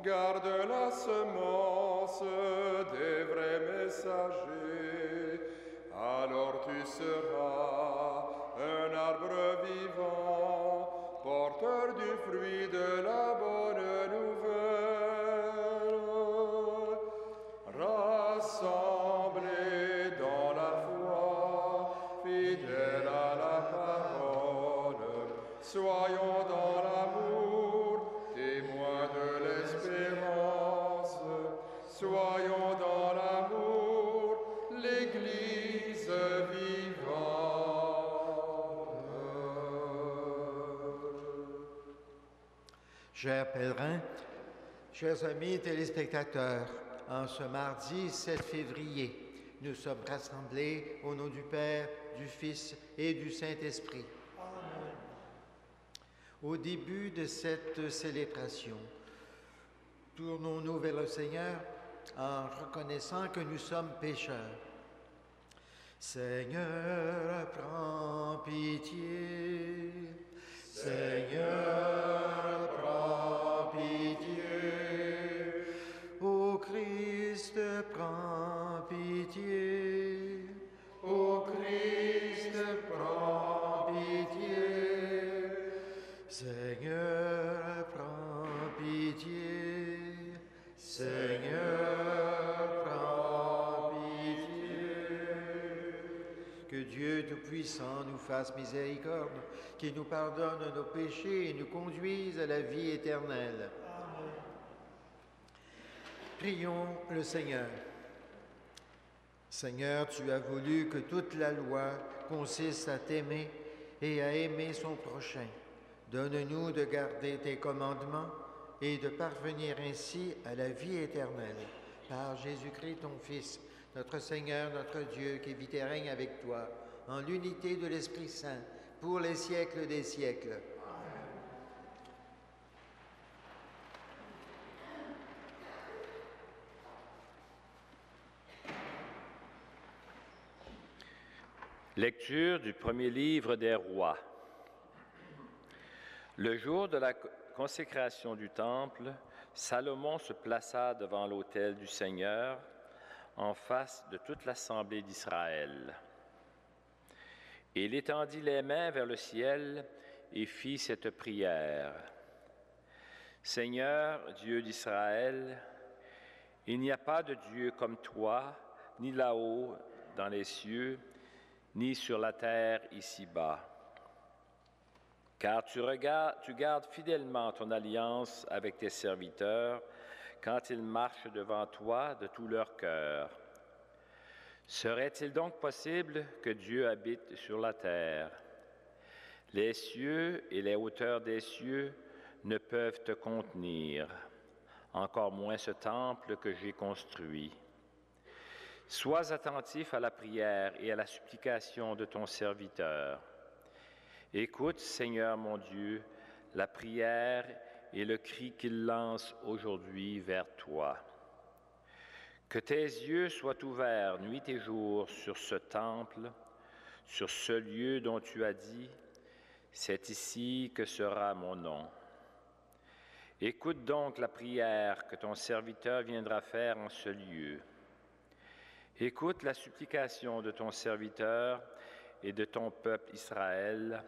garde la semence des vrais messagers, alors tu seras un arbre vivant, porteur du fruit de la bonne nouvelle. Rassemblés dans la foi, fidèles à la parole, soyons dans l'amour, témoins de l'espérance. Soyons dans l'amour, l'Église vivante. Chers pèlerins, chers amis téléspectateurs, en ce mardi 7 février, nous sommes rassemblés au nom du Père, du Fils et du Saint-Esprit. Amen. Au début de cette célébration, tournons-nous vers le Seigneur en reconnaissant que nous sommes pécheurs. Seigneur, prends pitié. Seigneur, prends pitié. Ô Christ, prends pitié. Ô Christ, prends pitié. Seigneur, prends pitié. Seigneur, prends pitié. Que Dieu Tout-Puissant nous fasse miséricorde, qu'il nous pardonne nos péchés et nous conduise à la vie éternelle. Amen. Prions le Seigneur. Seigneur, tu as voulu que toute la loi consiste à t'aimer et à aimer son prochain. Donne-nous de garder tes commandements et de parvenir ainsi à la vie éternelle. Par Jésus-Christ, ton Fils, notre Seigneur, notre Dieu, qui vit et règne avec toi, en l'unité de l'Esprit Saint, pour les siècles des siècles. Amen. Lecture du premier livre des Rois. Le jour de la consécration du temple, Salomon se plaça devant l'autel du Seigneur, en face de toute l'assemblée d'Israël. Il étendit les mains vers le ciel et fit cette prière. Seigneur, Dieu d'Israël, il n'y a pas de Dieu comme toi, ni là-haut dans les cieux, ni sur la terre ici-bas. Car tu gardes fidèlement ton alliance avec tes serviteurs quand ils marchent devant toi de tout leur cœur. Serait-il donc possible que Dieu habite sur la terre? Les cieux et les hauteurs des cieux ne peuvent te contenir, encore moins ce temple que j'ai construit. Sois attentif à la prière et à la supplication de ton serviteur. Écoute, Seigneur mon Dieu, la prière et le cri qu'il lance aujourd'hui vers toi. Que tes yeux soient ouverts nuit et jour sur ce temple, sur ce lieu dont tu as dit, c'est ici que sera mon nom. Écoute donc la prière que ton serviteur viendra faire en ce lieu. Écoute la supplication de ton serviteur et de ton peuple Israël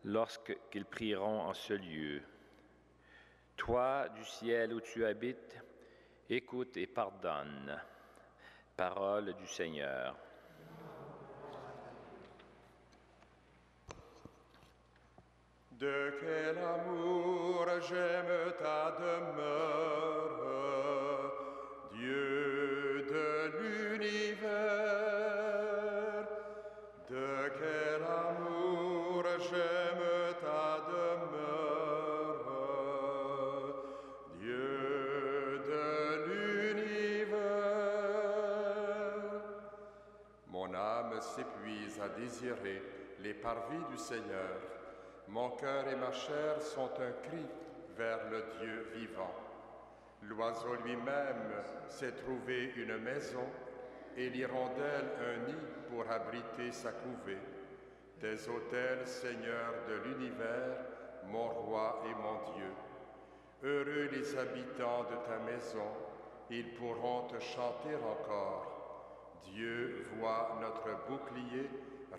lorsqu'ils prieront en ce lieu. Toi, du ciel où tu habites, écoute et pardonne. Parole du Seigneur. De quel amour j'aime ta demeure, Dieu de l'univers. De quel amour j'aime ta demeure, Dieu de l'univers. Mon âme s'épuise à désirer les parvis du Seigneur. Mon cœur et ma chair sont un cri vers le Dieu vivant. L'oiseau lui-même s'est trouvé une maison et l'hirondelle un nid pour abriter sa couvée. Tes autels, Seigneur de l'univers, mon roi et mon Dieu. Heureux les habitants de ta maison, ils pourront te chanter encore. Dieu voit notre bouclier,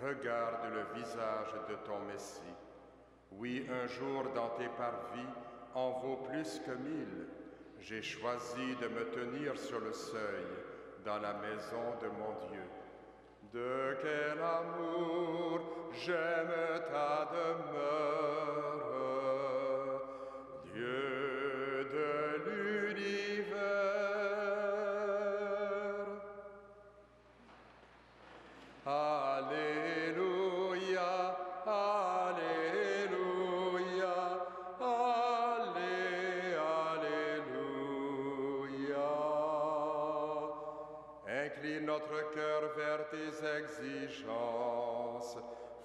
regarde le visage de ton Messie. Oui, un jour dans tes parvis en vaut plus que 1000. J'ai choisi de me tenir sur le seuil, dans la maison de mon Dieu. De quel amour j'aime ta demeure, Dieu de l'univers. Alléluia, Alléluia, Alléluia. Incline notre cœur vers tes exigences.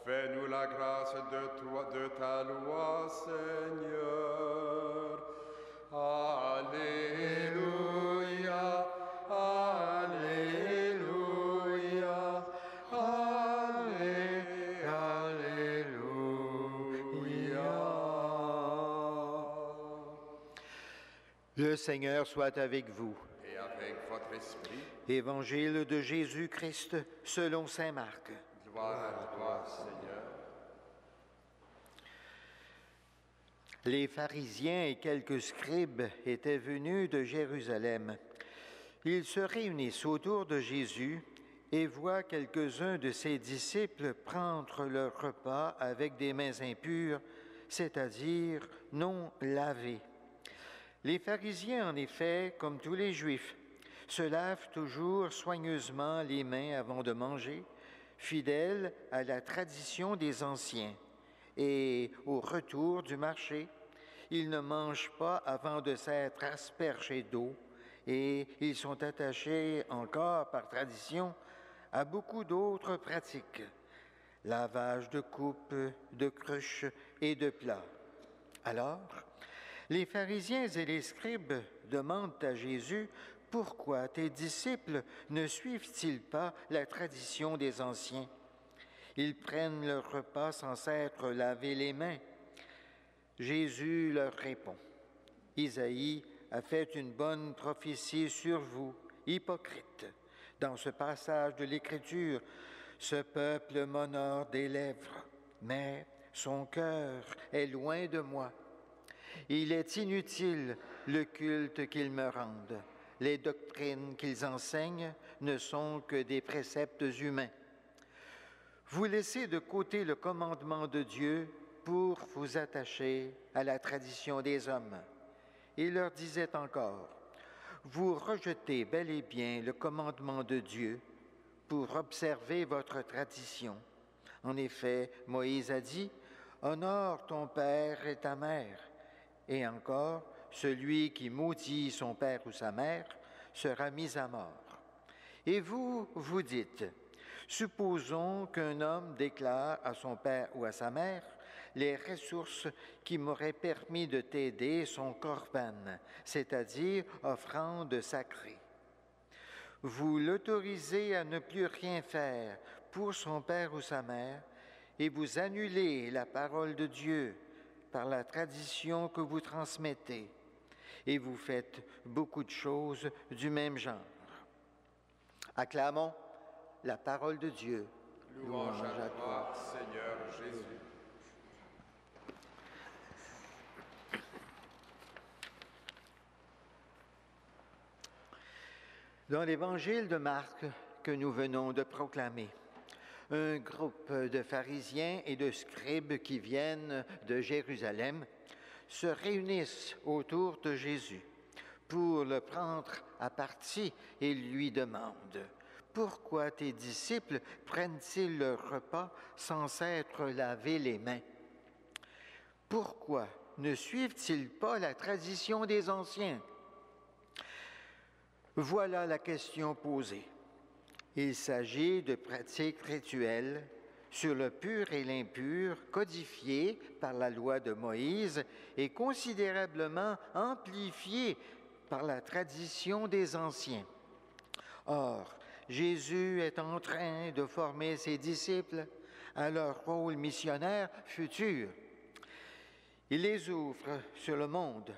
Fais-nous la grâce de ta loi, Seigneur. Alléluia, Alléluia, Alléluia. Le Seigneur soit avec vous. Et avec votre esprit, Évangile de Jésus-Christ selon saint Marc. gloire à toi, Seigneur. Les pharisiens et quelques scribes étaient venus de Jérusalem. Ils se réunissent autour de Jésus et voient quelques-uns de ses disciples prendre leur repas avec des mains impures, c'est-à-dire non lavées. Les pharisiens, en effet, comme tous les Juifs, se lavent toujours soigneusement les mains avant de manger, fidèles à la tradition des anciens. Et au retour du marché, ils ne mangent pas avant de s'être aspergés d'eau, et ils sont attachés encore par tradition à beaucoup d'autres pratiques, lavage de coupes, de cruches et de plats. Alors, les pharisiens et les scribes demandent à Jésus « Pourquoi tes disciples ne suivent-ils pas la tradition des anciens? Ils prennent leur repas sans s'être lavé les mains. » Jésus leur répond « Isaïe a fait une bonne prophétie sur vous, hypocrites. Dans ce passage de l'Écriture, ce peuple m'honore des lèvres, mais son cœur est loin de moi. Il est inutile le culte qu'ils me rendent. Les doctrines qu'ils enseignent ne sont que des préceptes humains. Vous laissez de côté le commandement de Dieu pour vous attacher à la tradition des hommes. » Il leur disait encore, « Vous rejetez bel et bien le commandement de Dieu pour observer votre tradition. En effet, Moïse a dit, « Honore ton père et ta mère. » Et encore, celui qui maudit son père ou sa mère sera mis à mort. Et vous, vous dites, supposons qu'un homme déclare à son père ou à sa mère, les ressources qui m'auraient permis de t'aider sont korban, c'est-à-dire offrande sacrée. Vous l'autorisez à ne plus rien faire pour son père ou sa mère et vous annulez la parole de Dieu par la tradition que vous transmettez, et vous faites beaucoup de choses du même genre. Acclamons la parole de Dieu. Louange à toi, Seigneur Jésus. Dans l'Évangile de Marc que nous venons de proclamer, un groupe de pharisiens et de scribes qui viennent de Jérusalem se réunissent autour de Jésus pour le prendre à partie et lui demandent « Pourquoi tes disciples prennent-ils leur repas sans s'être lavé les mains? Pourquoi ne suivent-ils pas la tradition des anciens? » Voilà la question posée. Il s'agit de pratiques rituelles sur le pur et l'impur codifiées par la loi de Moïse et considérablement amplifiées par la tradition des anciens. Or, Jésus est en train de former ses disciples à leur rôle missionnaire futur. Il les ouvre sur le monde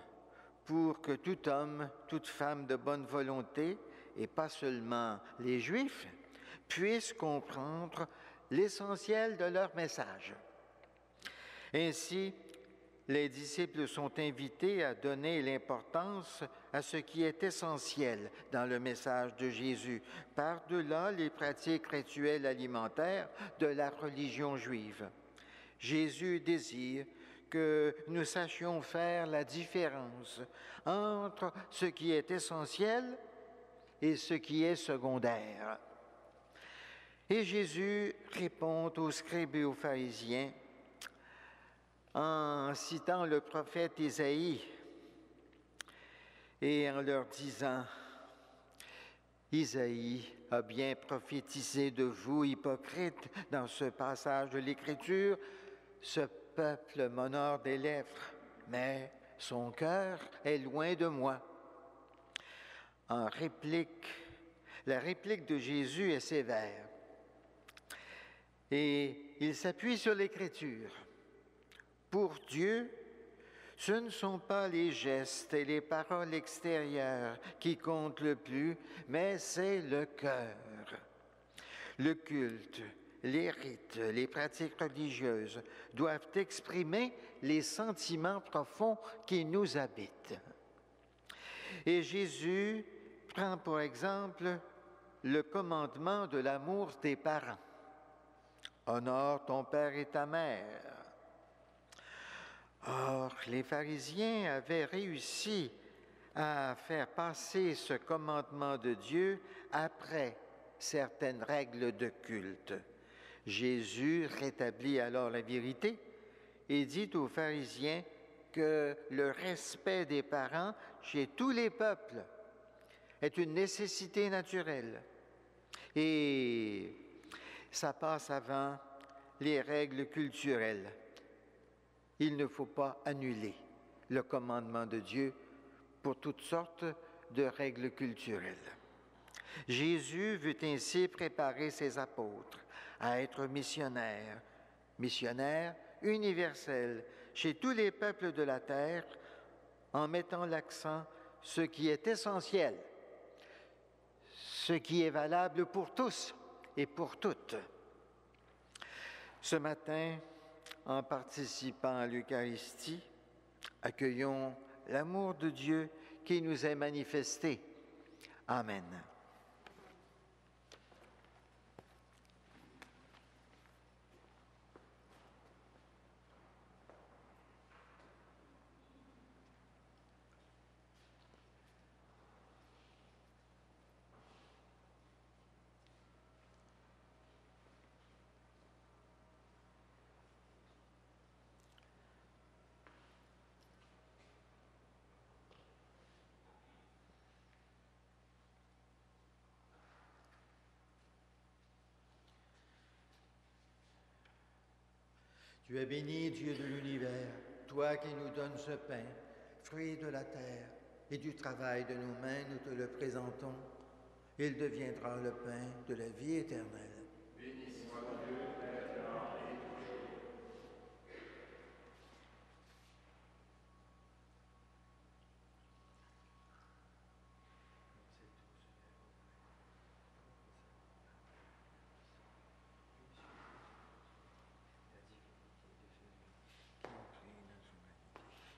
pour que tout homme, toute femme de bonne volonté, et pas seulement les Juifs, puissent comprendre l'essentiel de leur message. Ainsi, les disciples sont invités à donner l'importance à ce qui est essentiel dans le message de Jésus, par-delà les pratiques rituelles alimentaires de la religion juive. Jésus désire que nous sachions faire la différence entre ce qui est essentiel et ce qui est secondaire. Et Jésus répond aux scribes et aux pharisiens en citant le prophète Isaïe et en leur disant « Isaïe a bien prophétisé de vous, hypocrites, dans ce passage de l'Écriture. Ce peuple m'honore des lèvres, mais son cœur est loin de moi. » En réplique, la réplique de Jésus est sévère et il s'appuie sur l'Écriture. Pour Dieu, ce ne sont pas les gestes et les paroles extérieures qui comptent le plus, mais c'est le cœur. Le culte, les rites, les pratiques religieuses doivent exprimer les sentiments profonds qui nous habitent. Et Jésus prend pour exemple le commandement de l'amour des parents. Honore ton père et ta mère. Or, les pharisiens avaient réussi à faire passer ce commandement de Dieu après certaines règles de culte. Jésus rétablit alors la vérité et dit aux pharisiens que le respect des parents chez tous les peuples est une nécessité naturelle. Et ça passe avant les règles culturelles. Il ne faut pas annuler le commandement de Dieu pour toutes sortes de règles culturelles. Jésus veut ainsi préparer ses apôtres à être missionnaires universels chez tous les peuples de la terre, en mettant l'accent sur ce qui est essentiel, ce qui est valable pour tous et pour toutes. Ce matin, en participant à l'Eucharistie, accueillons l'amour de Dieu qui nous est manifesté. Amen. Tu es béni, Dieu de l'univers, toi qui nous donnes ce pain, fruit de la terre et du travail de nos mains, nous te le présentons. Il deviendra le pain de la vie éternelle. Béni soit Dieu, maintenant et toujours.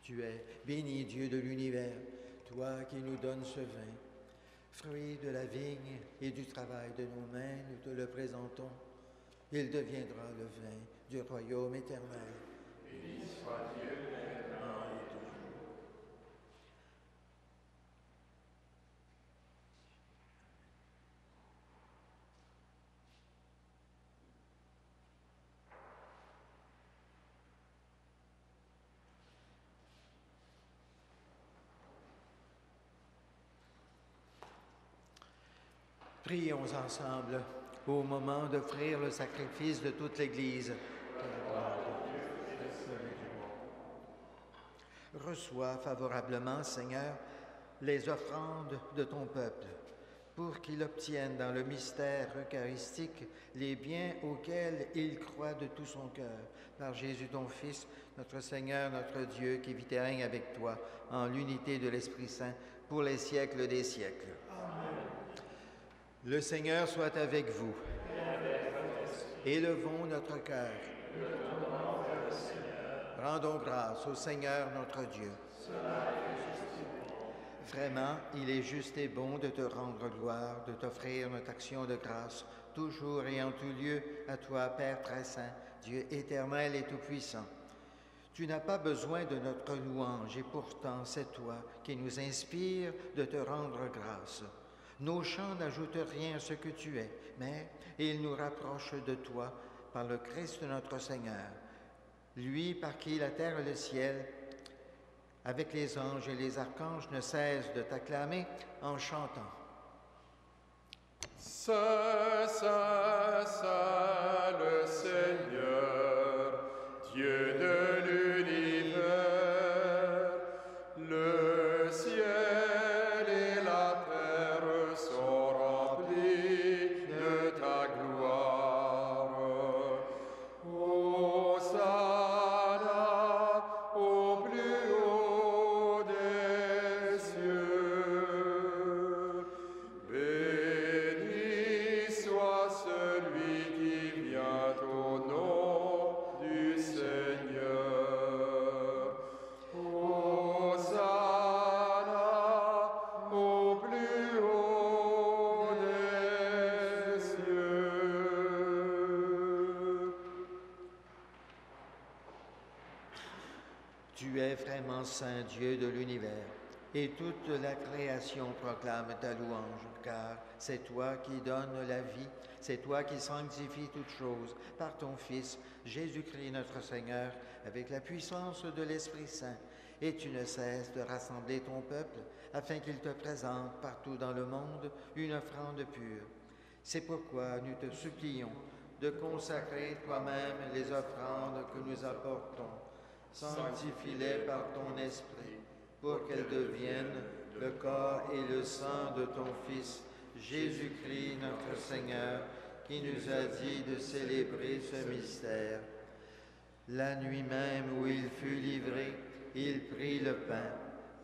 Tu es béni, Dieu de l'univers, toi qui nous donnes ce vin, fruit de la vigne et du travail de nos mains, nous te le présentons. Il deviendra le vin du royaume éternel. Béni soit Dieu, maintenant et toujours. Prions ensemble au moment d'offrir le sacrifice de toute l'Église. Reçois favorablement, Seigneur, les offrandes de ton peuple, pour qu'il obtienne dans le mystère eucharistique les biens auxquels il croit de tout son cœur. Par Jésus ton Fils, notre Seigneur, notre Dieu, qui vit et règne avec toi en l'unité de l'Esprit Saint pour les siècles des siècles. Amen. Le Seigneur soit avec vous. Élevons notre cœur. Rendons grâce au Seigneur notre Dieu. Vraiment, il est juste et bon de te rendre gloire, de t'offrir notre action de grâce, toujours et en tout lieu, à toi, Père très saint, Dieu éternel et tout-puissant. Tu n'as pas besoin de notre louange, et pourtant c'est toi qui nous inspire de te rendre grâce. Nos chants n'ajoutent rien à ce que tu es, mais ils nous rapprochent de toi par le Christ notre Seigneur, lui par qui la terre et le ciel, avec les anges et les archanges, ne cessent de t'acclamer en chantant. Saint, Saint, Saint, le Seigneur, Dieu de l'univers, le ciel et la terre sont remplis de ta gloire. Hosanna au plus haut des cieux. Béni soit celui qui vient au nom du Seigneur. Hosanna au plus haut des cieux. Tu es vraiment saint Dieu de l'univers, et toute la création proclame ta louange, car c'est toi qui donnes la vie, c'est toi qui sanctifies toutes choses par ton Fils, Jésus-Christ notre Seigneur, avec la puissance de l'Esprit Saint. Et tu ne cesses de rassembler ton peuple, afin qu'il te présente partout dans le monde une offrande pure. C'est pourquoi nous te supplions de consacrer toi-même les offrandes que nous apportons. Sanctifie-les par ton Esprit, pour qu'elles deviennent le corps et le sang de ton Fils, Jésus-Christ notre Seigneur, qui nous a dit de célébrer ce mystère. La nuit même où il fut livré, il prit le pain.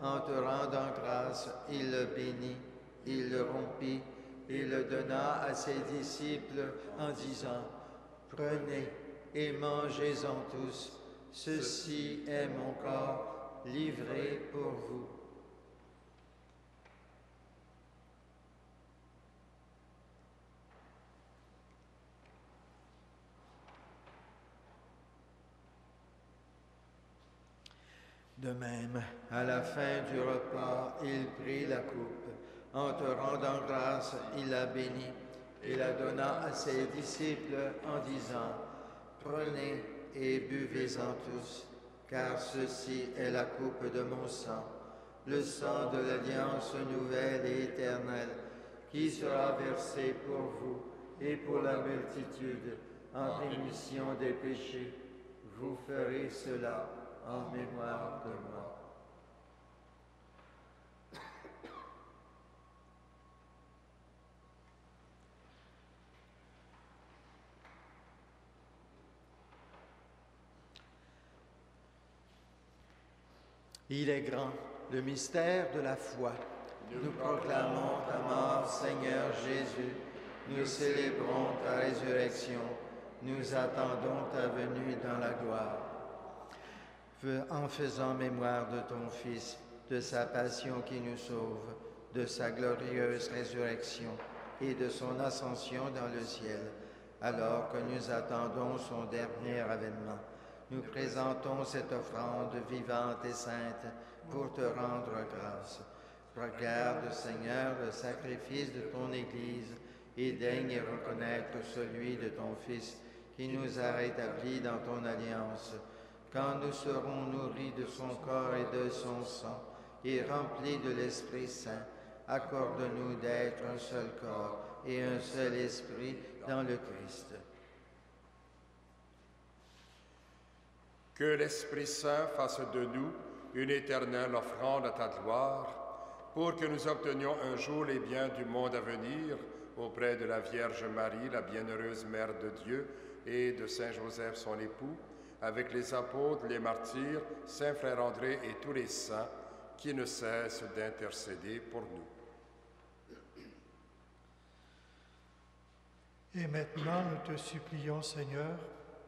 En te rendant grâce, il le bénit, il le rompit et le donna à ses disciples en disant, « Prenez et mangez-en tous. Ceci est mon corps livré pour vous. » De même, à la fin du repas, il prit la coupe. En te rendant grâce, il la bénit et la donna à ses disciples en disant, « Prenez et buvez-en tous, car ceci est la coupe de mon sang, le sang de l'alliance nouvelle et éternelle, qui sera versé pour vous et pour la multitude en rémission des péchés. Vous ferez cela en mémoire de moi. » Il est grand, le mystère de la foi. Nous proclamons ta mort, Seigneur Jésus. Nous célébrons ta résurrection. Nous attendons ta venue dans la gloire. En faisant mémoire de ton Fils, de sa passion qui nous sauve, de sa glorieuse résurrection et de son ascension dans le ciel, alors que nous attendons son dernier avènement, nous présentons cette offrande vivante et sainte pour te rendre grâce. Regarde, Seigneur, le sacrifice de ton Église et daigne reconnaître celui de ton Fils qui nous a rétablis dans ton alliance. Quand nous serons nourris de son corps et de son sang et remplis de l'Esprit Saint, accorde-nous d'être un seul corps et un seul esprit dans le Christ. Que l'Esprit Saint fasse de nous une éternelle offrande à ta gloire, pour que nous obtenions un jour les biens du monde à venir auprès de la Vierge Marie, la bienheureuse Mère de Dieu, et de Saint Joseph, son époux, avec les apôtres, les martyrs, Saint Frère André et tous les saints qui ne cessent d'intercéder pour nous. Et maintenant, nous te supplions, Seigneur,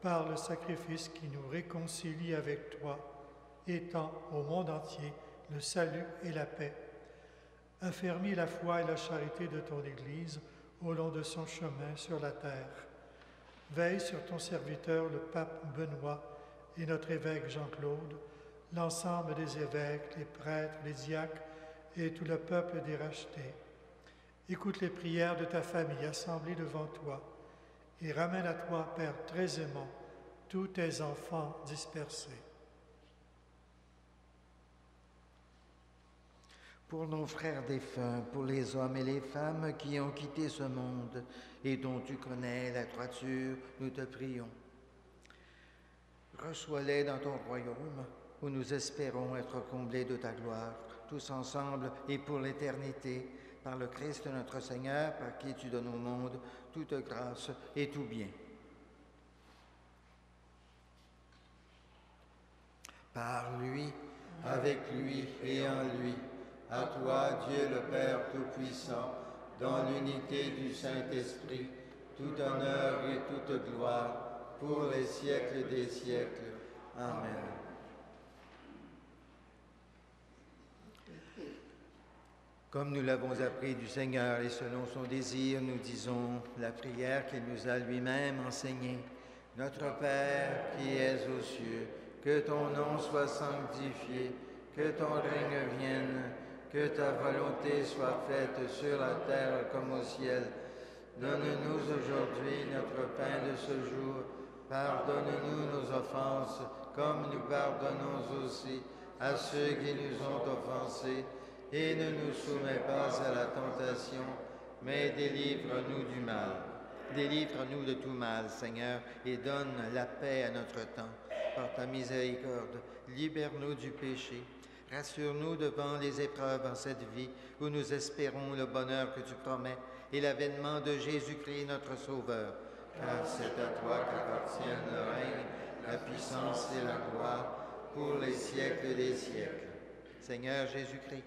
par le sacrifice qui nous réconcilie avec toi, étends au monde entier le salut et la paix. Affermis la foi et la charité de ton Église au long de son chemin sur la terre. Veille sur ton serviteur, le pape Benoît, et notre évêque Jean-Claude, l'ensemble des évêques, les prêtres, les diacres et tout le peuple des rachetés. Écoute les prières de ta famille assemblée devant toi et ramène à toi, Père très aimant, tous tes enfants dispersés. Pour nos frères défunts, pour les hommes et les femmes qui ont quitté ce monde et dont tu connais la droiture, nous te prions. Reçois-les dans ton royaume, où nous espérons être comblés de ta gloire, tous ensemble et pour l'éternité, par le Christ notre Seigneur, par qui tu donnes au monde toute grâce et tout bien. Par lui, avec lui et en lui, à toi, Dieu le Père Tout-Puissant, dans l'unité du Saint-Esprit, tout honneur et toute gloire, pour les siècles des siècles. Amen. Comme nous l'avons appris du Seigneur et selon son désir, nous disons la prière qu'il nous a lui-même enseignée. Notre Père qui es aux cieux, que ton nom soit sanctifié, que ton règne vienne, que ta volonté soit faite sur la terre comme au ciel. Donne-nous aujourd'hui notre pain de ce jour. Pardonne-nous nos offenses, comme nous pardonnons aussi à ceux qui nous ont offensés. Et ne nous soumets pas à la tentation, mais délivre-nous du mal. Délivre-nous de tout mal, Seigneur, et donne la paix à notre temps. Par ta miséricorde, libère-nous du péché. Rassure-nous devant les épreuves en cette vie, où nous espérons le bonheur que tu promets et l'avènement de Jésus-Christ, notre Sauveur. Car c'est à toi qu'appartiennent le règne, la puissance et la gloire, pour les siècles des siècles. Seigneur Jésus-Christ,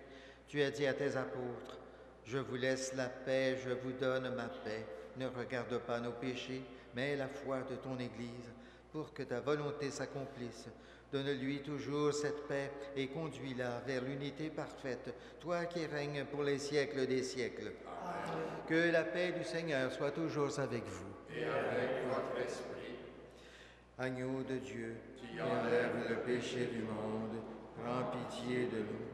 tu as dit à tes apôtres, « Je vous laisse la paix, je vous donne ma paix. Ne regarde pas nos péchés, mais la foi de ton Église, pour que ta volonté s'accomplisse. Donne-lui toujours cette paix et conduis-la vers l'unité parfaite, toi qui règnes pour les siècles des siècles. Amen. Que la paix du Seigneur soit toujours avec vous. Et avec votre esprit. Agneau de Dieu, qui enlève le péché du monde, prends pitié de nous.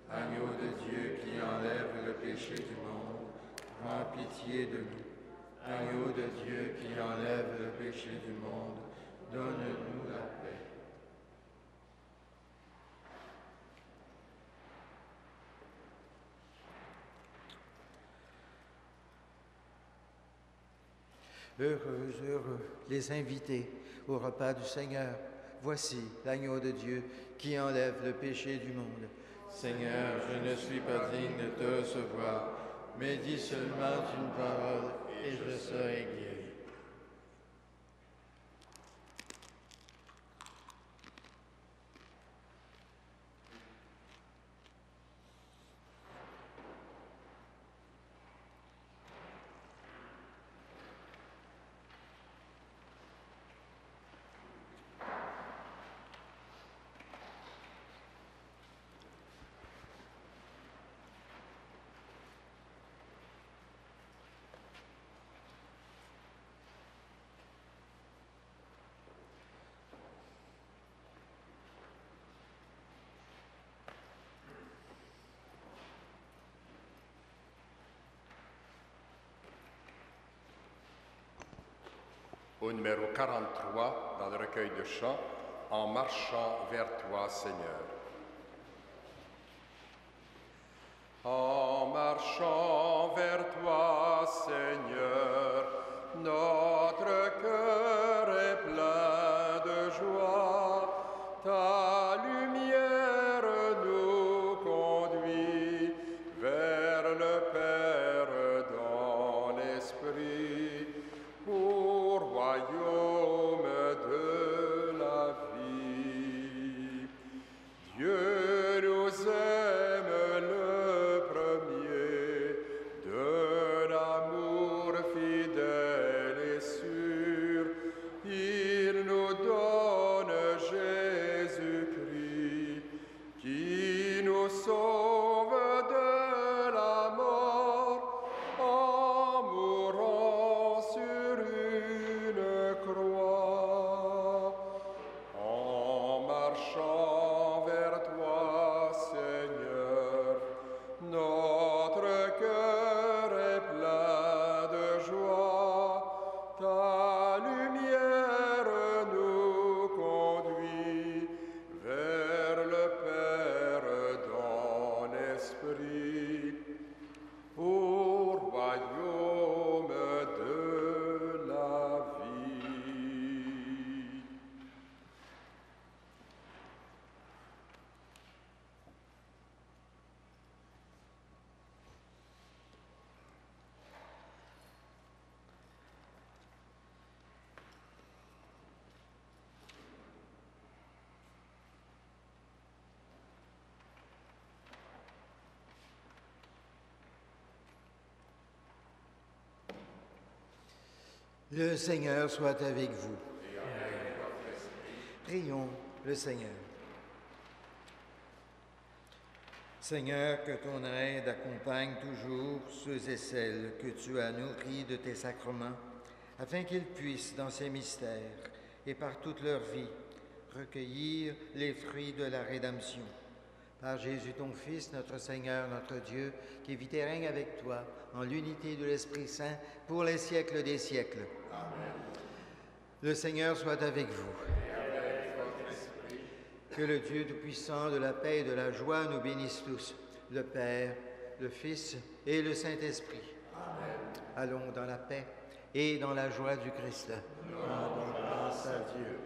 Agneau de Dieu qui enlève le péché du monde, prends pitié de nous. Agneau de Dieu qui enlève le péché du monde, donne-nous la paix. Heureux, heureux, les invités au repas du Seigneur. Voici l'agneau de Dieu qui enlève le péché du monde. Seigneur, je ne suis pas digne de te recevoir, mais dis seulement une parole et je serai guéri. Au numéro 43, dans le recueil de chants, « En marchant vers toi, Seigneur ». En marchant vers toi, Seigneur, notre cœur est plein de joie. Ta lumière nous conduit Saint-Esprit, au royaume de la vie. Le Seigneur soit avec vous. Prions le Seigneur. Seigneur, que ton aide accompagne toujours ceux et celles que tu as nourris de tes sacrements, afin qu'ils puissent, dans ces mystères et par toute leur vie, recueillir les fruits de la rédemption. Par Jésus, ton Fils, notre Seigneur, notre Dieu, qui vit et règne avec toi, en l'unité de l'Esprit Saint, pour les siècles des siècles. Amen. Le Seigneur soit avec vous. Et avec votre esprit. Que le Dieu Tout-Puissant, de la paix et de la joie nous bénisse tous, le Père, le Fils et le Saint-Esprit. Amen. Allons dans la paix et dans la joie du Christ. Rendons grâce à Dieu.